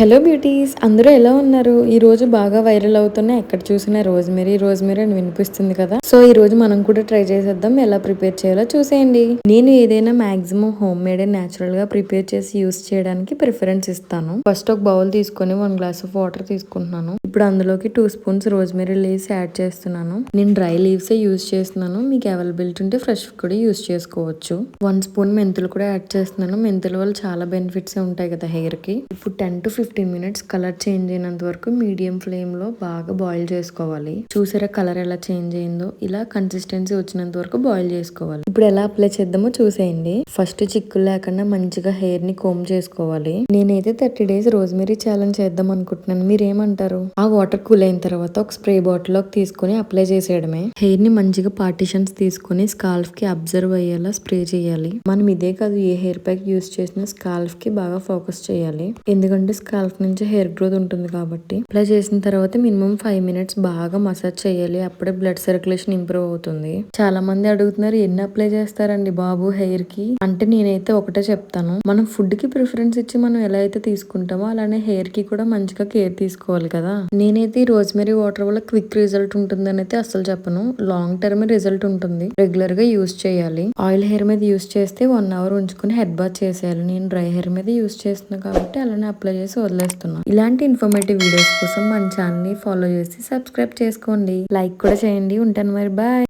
Hello beauties, అందరూ ఎలా ఉన్నారు? ఈ రోజు బాగా వైరల్ అవుతున్న ఎక్కడ చూసినా రోజ్మెరీ రోజ్మెరీ అని వినిపిస్తుంది కదా. సో ఈ రోజు మనం కూడా ట్రై చేసేద్దాం. ఎలా ప్రిపేర్ చేయాలో చూసేయండి. నేను ఏదైనా maximum home made and natural గా ప్రిపేర్ చేసి యూస్ చేయడానికి ప్రిఫరెన్స్ ఇస్తాను. ఫస్ట్ ఒక బౌల్ తీసుకొని 1 గ్లాస్ ఆఫ్ వాటర్ తీసుకుంటున్నాను. ఇప్పుడు అందులోకి 2 స్పూన్స్ రోజ్మెరీ లీవ్స్ యాడ్ చేస్తున్నాను. నేను డ్రై లీవ్స్ యూస్ చేస్తున్నాను. మీకు అవైలబిలిటీ ఉంటే ఫ్రెష్ కూడా యూస్ చేసుకోవచ్చు. 1 స్పూన్ మెంతులు కూడా యాడ్ చేస్తున్నాను. మెంతుల వల్ల చాలా బెనిఫిట్స్ ఉంటాయి కదా హెయిర్ కి. ఇప్పుడు 10 to 15 మినిట్స్ కలర్ చేంజ్ అయినంత వరకు మీడియం ఫ్లేమ్ లో బాగా బాయిల్ చేసుకోవాలి. చూసారా కలర్ ఎలా చేంజ్ అయిందో? ఇలా కన్సిస్టెన్సీ వచ్చినంత వరకు బాయిల్ చేసుకోవాలి. ఇప్పుడు ఎలా అప్లై చేద్దామో చూసేయండి. ఫస్ట్ చిక్కులు లేకుండా మంచిగా హెయిర్ ని కోమ్ చేసుకోవాలి. నేనైతే 30 days రోజ్మెరీ ఛాలెంజ్ చేద్దాం అనుకుంటున్నాను. మీరేమంటారు? ఆ వాటర్ కూల్ అయిన తర్వాత ఒక స్ప్రే బాటిల్ లోకి తీసుకుని అప్లై చేసేయడమే. హెయిర్ ని మంచిగా పార్టిషన్స్ తీసుకుని స్కాల్ఫ్ కి అబ్జర్వ్ అయ్యేలా స్ప్రే చేయాలి. మనం ఇదే కాదు ఏ హెయిర్ ప్యాక్ యూస్ చేసినా స్కాల్ఫ్ కి బాగా ఫోకస్ చేయాలి. ఎందుకంటే స్కాల్ఫ్ నుంచి హెయిర్ గ్రోత్ ఉంటుంది కాబట్టి. అప్లై చేసిన తర్వాత మినిమం 5 మినిట్స్ బాగా మసాజ్ చేయాలి. అప్పుడే బ్లడ్ సర్క్యులేషన్ ఇంప్రూవ్ అవుతుంది. చాలా మంది అడుగుతున్నారు, ఎన్ని అప్లై చేస్తారండి బాబు హెయిర్ కి అంటే? నేనైతే ఒకటే చెప్తాను, మనం ఫుడ్ కి ప్రిఫరెన్స్ ఇచ్చి మనం ఎలా అయితే తీసుకుంటామో అలానే హెయిర్ కి కూడా మంచిగా కేర్ తీసుకోవాలి కదా. నేనైతే ఈ రోజ్మెరీ వాటర్ వల్ల క్విక్ రిజల్ట్ ఉంటుందని అయితే అసలు చెప్పను. లాంగ్ టర్మ్ రిజల్ట్ ఉంటుంది. రెగ్యులర్ గా యూస్ చేయాలి. ఆయిల్ హెయిర్ మీద యూస్ చేస్తే 1 అవర్ ఉంచుకుని హెడ్ బాత్ చేసేయాలి. నేను డ్రై హెయిర్ మీద యూస్ చేస్తున్నాను కాబట్టి అలానే అప్లై చేసి వదిలేస్తున్నాను. ఇలాంటి ఇన్ఫర్మేటివ్ వీడియోస్ కోసం మన ఛానల్ ని ఫాలో చేసి సబ్స్క్రైబ్ చేసుకోండి. లైక్ కూడా చేయండి. ఉంటాను మరి, బాయ్.